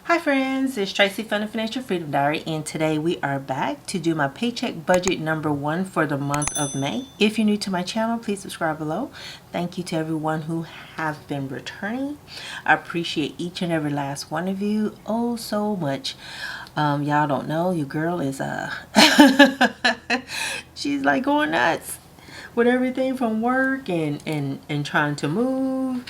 Hi friends, it's Tracy from the Financial Freedom Diary, and today we are back to do my paycheck budget number 1 for the month of May. If you're new to my channel, please subscribe below. Thank you to everyone who have been returning. I appreciate each and every last one of you oh so much. Y'all don't know, your girl is she's like going nuts with everything from work and trying to move.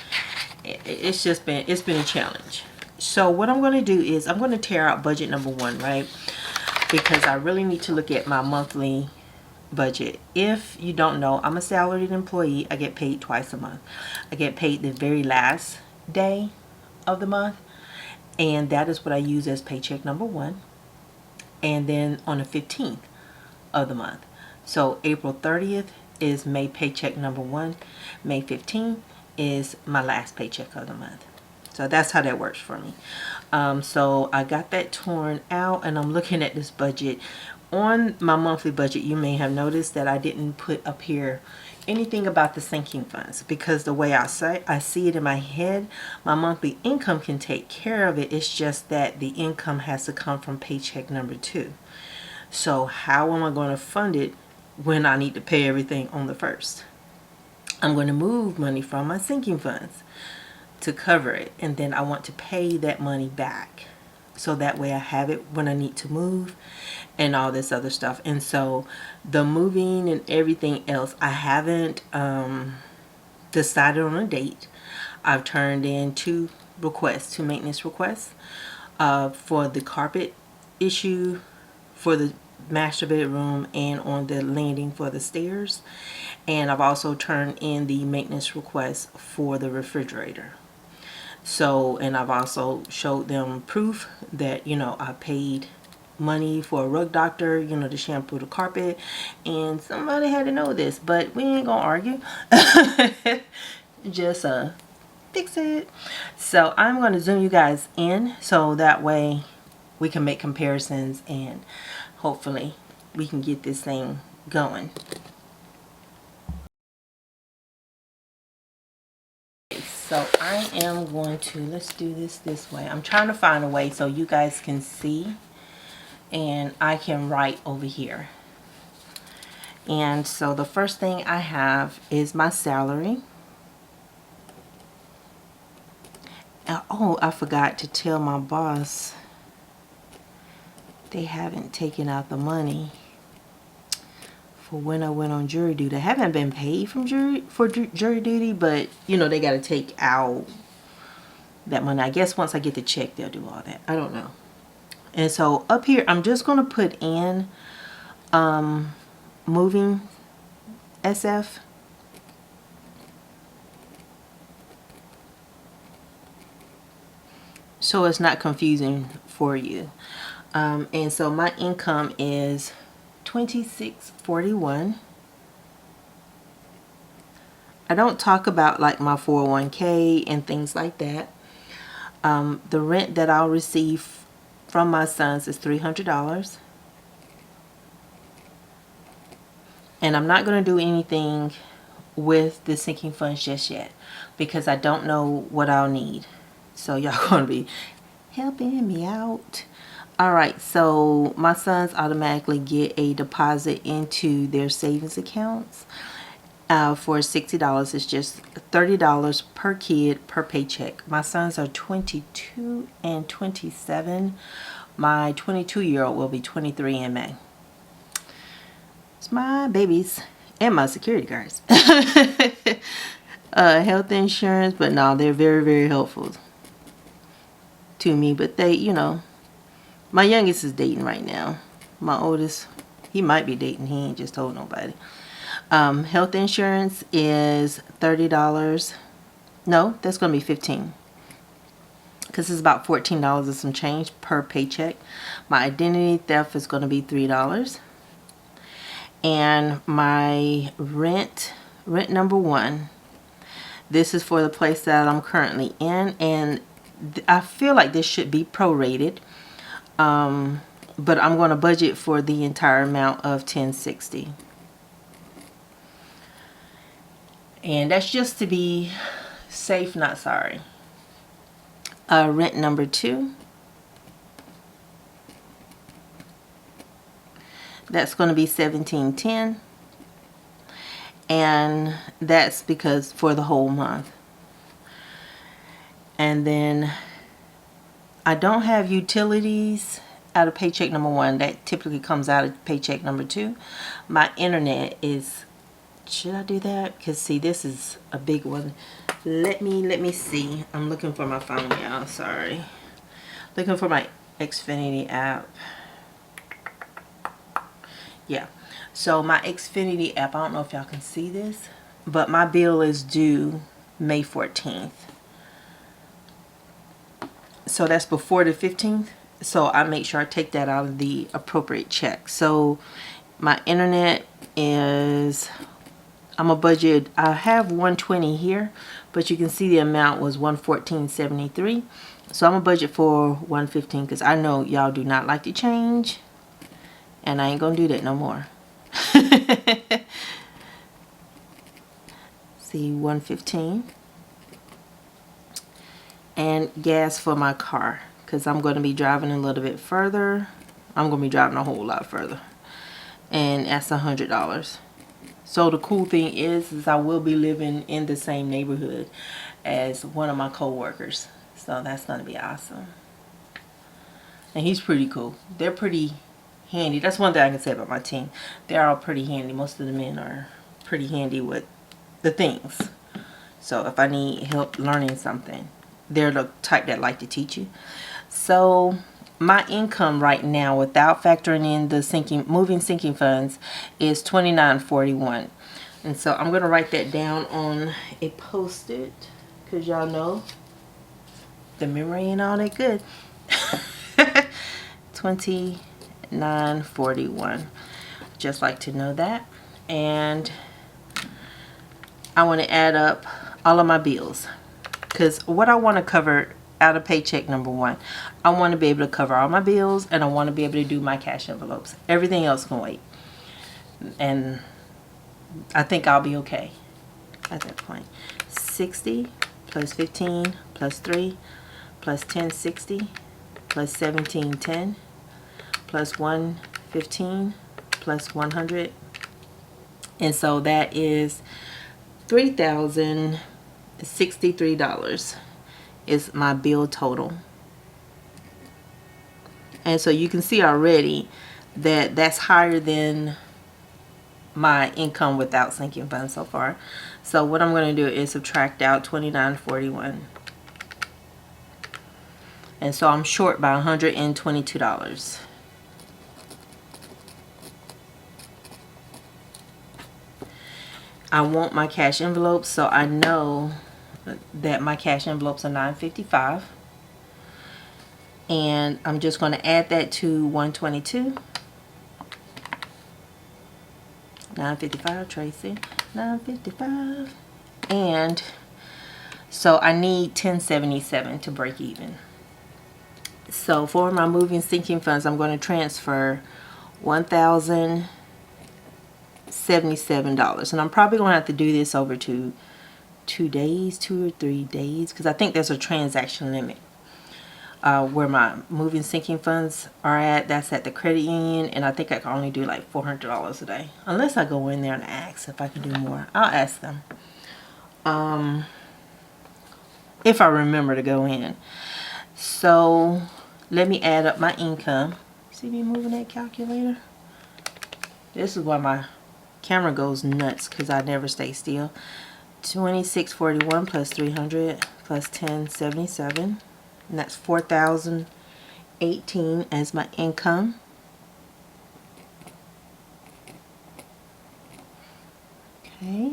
It's been a challenge. So what I'm going to do is I'm going to tear out budget number 1, right? Because I really need to look at my monthly budget. If you don't know, I'm a salaried employee. I get paid twice a month. I get paid the very last day of the month, and that is what I use as paycheck number 1. And then on the 15th of the month. So April 30th is May paycheck number 1. May 15th is my last paycheck of the month. So that's how that works for me. So I got that torn out, and I'm looking at this budget. On my monthly budget, you may have noticed that I didn't put up here anything about the sinking funds, because the way I see it in my head, my monthly income can take care of it. It's just that the income has to come from paycheck number 2. So how am I going to fund it when I need to pay everything on the 1st? I'm going to move money from my sinking funds to cover it, and then I want to pay that money back, so that way I have it when I need to move and all this other stuff. And so the moving and everything else, I haven't decided on a date. I've turned in 2 maintenance requests for the carpet issue for the master bedroom and on the landing for the stairs, and I've also turned in the maintenance request for the refrigerator. So, and I've also showed them proof that, I paid money for a rug doctor, to shampoo the carpet, and somebody had to know this, but we ain't gonna argue. Just fix it. So I'm going to zoom you guys in, so that way we can make comparisons and hopefully we can get this thing going. So I am going to, let's do this way. I'm trying to find a way so you guys can see and I can write over here. And so the first thing I have is my salary. Oh, I forgot to tell my boss they haven't taken out the money for when I went on jury duty. I haven't been paid from jury duty, but they got to take out that money. I guess once I get the check, they'll do all that. I don't know. And so up here, I'm just going to put in moving SF. So it's not confusing for you. And so my income is $26.41. I don't talk about like my 401k and things like that. The rent that I'll receive from my sons is $300. And I'm not going to do anything with the sinking funds just yet, because I don't know what I'll need. So y'all going to be helping me out. Alright, so my sons automatically get a deposit into their savings accounts for $60. It's just $30 per kid per paycheck. My sons are 22 and 27. My 22-year-old will be 23 in May. It's my babies and my security guards. Health insurance, but no, they're very, very helpful to me. But they, my youngest is dating right now. My oldest, he might be dating. He ain't just told nobody. Health insurance is $30. No, that's going to be $15. Because it's about $14 and some change per paycheck. My identity theft is going to be $3. And my rent number 1. This is for the place that I'm currently in. And I feel like this should be prorated. But I'm going to budget for the entire amount of $1060. And that's just to be safe, not sorry. Rent number 2 That's going to be $17.10, and that's because for the whole month. And then I don't have utilities out of paycheck number 1. That typically comes out of paycheck number 2. My internet is, should I do that? Because see, this is a big one. Let me see. I'm looking for my phone now. Sorry. Looking for my Xfinity app. Yeah. So my Xfinity app, I don't know if y'all can see this, but my bill is due May 14th. So that's before the 15th. So I make sure I take that out of the appropriate check. So my internet is, I'm a budget, I have $120 here, but you can see the amount was $114.73. So I'm a budget for $115 because I know y'all do not like to change, and I ain't gonna do that no more. See, $115. And gas for my car, because I'm going to be driving a little bit further. I'm going to be driving a whole lot further, and that's $100. So the cool thing is I will be living in the same neighborhood as one of my co-workers, so that's going to be awesome. And he's pretty cool. They're pretty handy. That's one thing I can say about my team. They're all pretty handy. Most of the men are pretty handy with the things. So if I need help learning something, they're the type that like to teach you. So my income right now, without factoring in the moving sinking funds, is $29.41. And so I'm going to write that down on a post-it, because y'all know the memory ain't all that good. $29.41. Just like to know that. And I want to add up all of my bills, because what I want to cover out of paycheck number 1, I want to be able to cover all my bills, and I want to be able to do my cash envelopes. Everything else can wait, and I think I'll be okay at that point. 60 plus 15 plus 3 plus 1060 plus 1710 plus 115 plus 100, and so that is $3,063 is my bill total. And so you can see already that that's higher than my income without sinking funds so far. So what I'm going to do is subtract out $29.41. And so I'm short by $122. I want my cash envelopes, so I know that my cash envelopes are $9.55, and I'm just going to add that to $122. $9.55, Tracy. $9.55, and so I need $10.77 to break even. So for my moving sinking funds, I'm going to transfer $1,077, and I'm probably going to have to do this over 2 days, 2 or 3 days, because I think there's a transaction limit where my moving sinking funds are at. That's at the credit union, and I think I can only do like $400 a day, unless I go in there and ask if I can do more. I'll ask them if I remember to go in. So let me add up my income. See me moving that calculator? This is why my camera goes nuts, because I never stay still. $26.41 plus 300 plus 1077, and that's $4,018 as my income. Okay,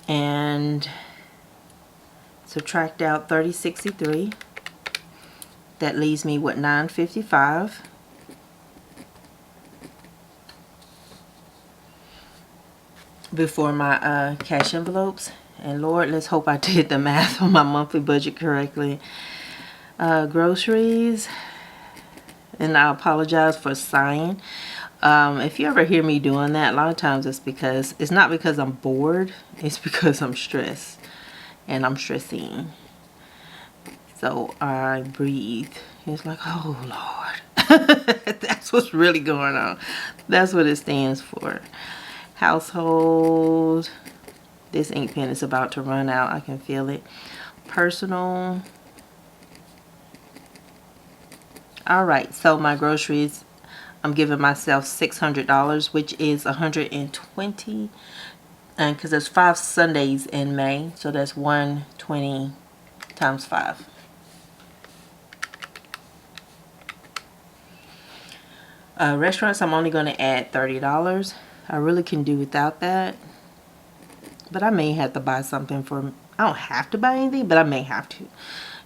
and subtract out 3063. That leaves me with $9.55. Before my cash envelopes. And Lord, let's hope I did the math on my monthly budget correctly. Groceries, and I apologize for sighing. If you ever hear me doing that, a lot of times it's not because I'm bored, it's because I'm stressed, and I'm stressing. So I breathe. It's like, oh Lord. That's what's really going on. That's what it stands for. Household. This ink pen is about to run out. I can feel it. Personal. Alright, so my groceries, I'm giving myself $600, which is $120. And because there's 5 Sundays in May, so that's 120 times 5. Restaurants, I'm only going to add $30. I really can do without that. But I may have to buy something for... I don't have to buy anything, but I may have to.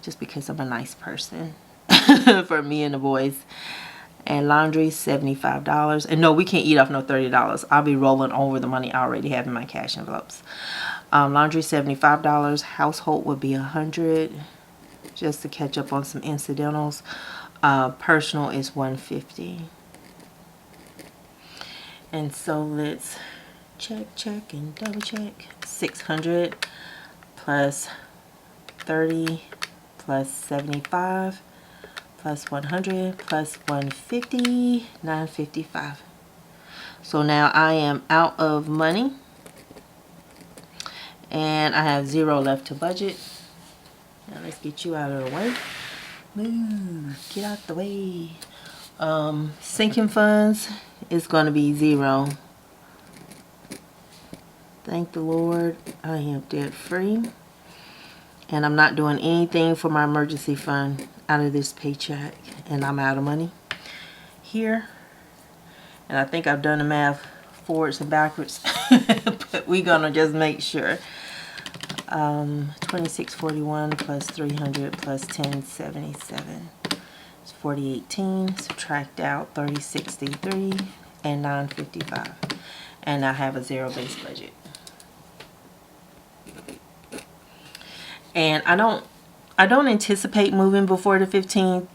Just because I'm a nice person. For me and the boys. And laundry, $75. And no, we can't eat off no $30. I'll be rolling over the money I already have in my cash envelopes. Laundry, $75. Household would be $100. Just to catch up on some incidentals. Personal is $150. And so let's check and double check. $600 plus 30 plus 75 plus 100 plus 150, $955. So now I am out of money and I have 0 left to budget. Now let's get you out of the way. Move, get out the way. Sinking funds is going to be 0. Thank the Lord, I am debt free. And I'm not doing anything for my emergency fund out of this paycheck. And I'm out of money here. And I think I've done the math forwards and backwards. But we're going to just make sure. 2641 plus 300 plus 1077. It's 4018. Subtract out 3063 and 955. And I have a 0 base budget. And I don't anticipate moving before the 15th.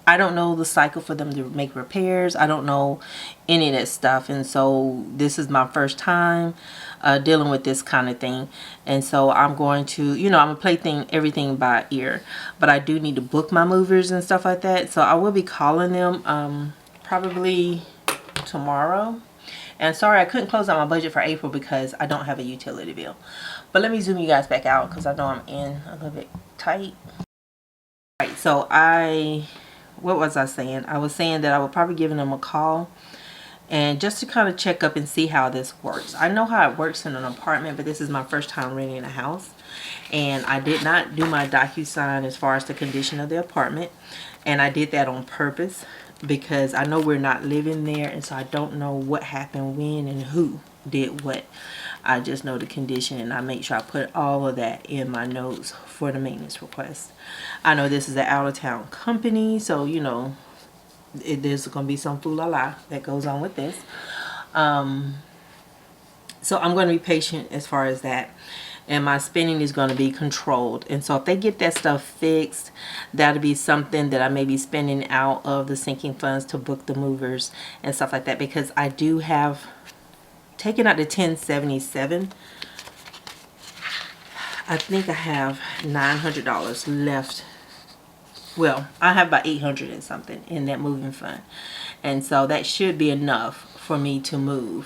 I don't know the cycle for them to make repairs. I don't know any of that stuff. And so this is my first time dealing with this kind of thing. And so I'm going to, I'm going to play everything by ear. But I do need to book my movers and stuff like that. So I will be calling them probably tomorrow. And sorry, I couldn't close out my budget for April because I don't have a utility bill. But let me zoom you guys back out because I know I'm in a little bit tight. Alright, so what was I saying? I was saying that I would probably give them a call. And just to kind of check up and see how this works. I know how it works in an apartment, but this is my first time renting a house. And I did not do my DocuSign as far as the condition of the apartment. And I did that on purpose because I know we're not living there. And so I don't know what happened when and who did what. I just know the condition and I make sure I put all of that in my notes for the maintenance request. I know this is an out-of-town company, so there's going to be some fool-la-la that goes on with this. So I'm going to be patient as far as that. And my spending is going to be controlled. And so if they get that stuff fixed, that'll be something that I may be spending out of the sinking funds to book the movers and stuff like that. Because I do have taken out the 1077. I think I have $900 left. Well, I have about 800 and something in that moving fund. And so that should be enough for me to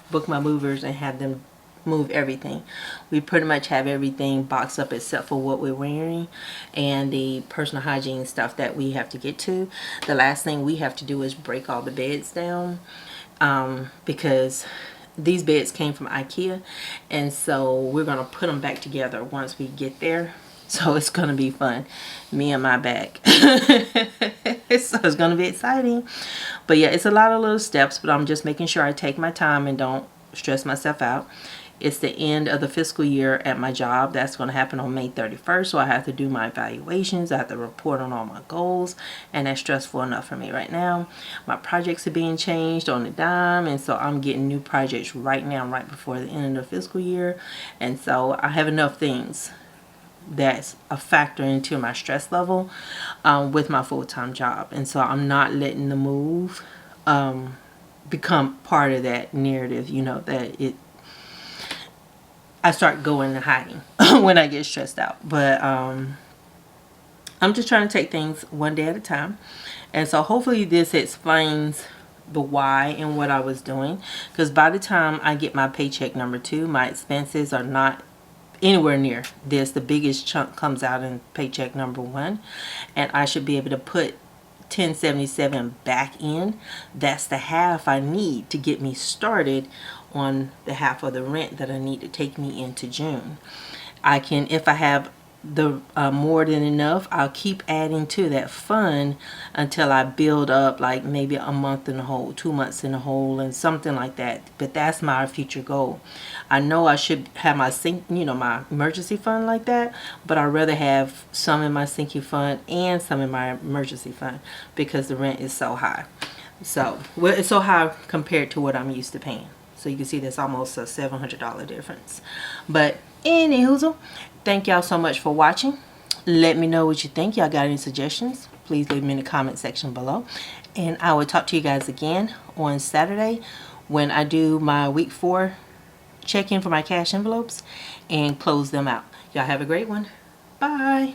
book my movers and have them move everything. We pretty much have everything boxed up except for what we're wearing and the personal hygiene stuff that we have to get to. The last thing we have to do is break all the beds down because these beds came from IKEA, and so we're going to put them back together once we get there. So it's going to be fun. Me and my back. So it's going to be exciting. But yeah, it's a lot of little steps, but I'm just making sure I take my time and don't stress myself out. It's the end of the fiscal year at my job. That's going to happen on May 31st. So I have to do my evaluations. I have to report on all my goals. And that's stressful enough for me right now. My projects are being changed on the dime. And so I'm getting new projects right now, right before the end of the fiscal year. And so I have enough things that's a factor into my stress level with my full-time job. And so I'm not letting the move become part of that narrative, that I start going and hiding when I get stressed out. But I'm just trying to take things one day at a time. And so hopefully this explains the why and what I was doing, because by the time I get my paycheck number 2, my expenses are not anywhere near this. The biggest chunk comes out in paycheck number 1, and I should be able to put 1077 back in. That's the half I need to get me started on the half of the rent that I need to take me into June. I can, if I have the more than enough, I'll keep adding to that fund until I build up like maybe a month in a hole, 2 months in a hole, and something like that. But that's my future goal. I know I should have my my emergency fund like that, but I'd rather have some in my sinking fund and some in my emergency fund because the rent is so high. So, well, it's so high compared to what I'm used to paying. So you can see there's almost a $700 difference. But anywho, thank y'all so much for watching. Let me know what you think. Y'all got any suggestions? Please leave them in the comment section below. And I will talk to you guys again on Saturday when I do my week 4 check-in for my cash envelopes and close them out. Y'all have a great one. Bye.